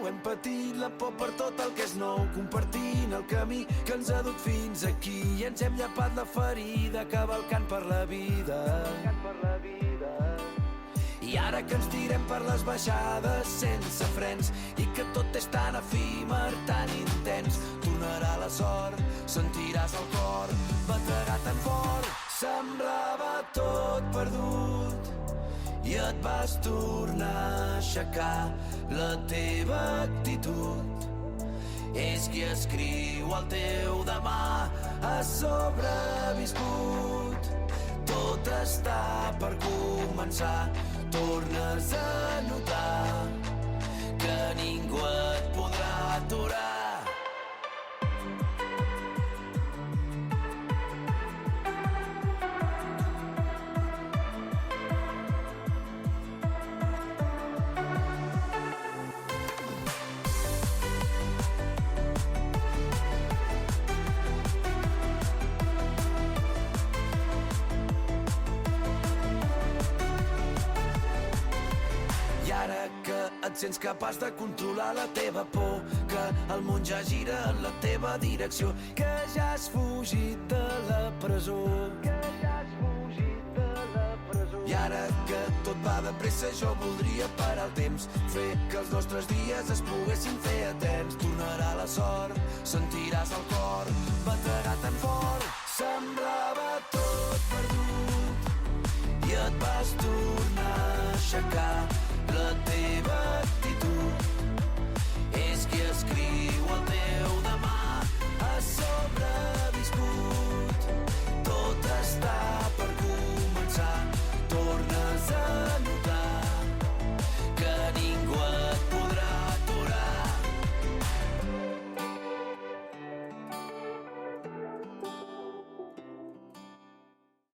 hem patit la por per tot el que és nou, compartint el camí que ens ha dut fins aquí, i ens hem llepat la ferida cavalcant per la vida. I ara que ens tirem per les baixades sense frens i que tot és tan efímer, tan intens, tornarà la sort, sentiràs el cor bategar tan fort. Semblava tot perdut i et vas tornar a aixecar. La teva actitud és qui escriu el teu demà. Has sobreviscut, tot està per començar. Tornes a notar que ningú et podrà aturar. Et sents capaç de controlar la teva por, que el món ja gira en la teva direcció, que ja has fugit de la presó, I ara que tot va de pressa jo voldria parar el temps, fer que els nostres dies es poguessin fer eterns. Tornarà la sort, sentiràs el cor bategar tan fort. Semblava tot perdut i et vas tornar a aixecar. La teva actitud és qui escriu el teu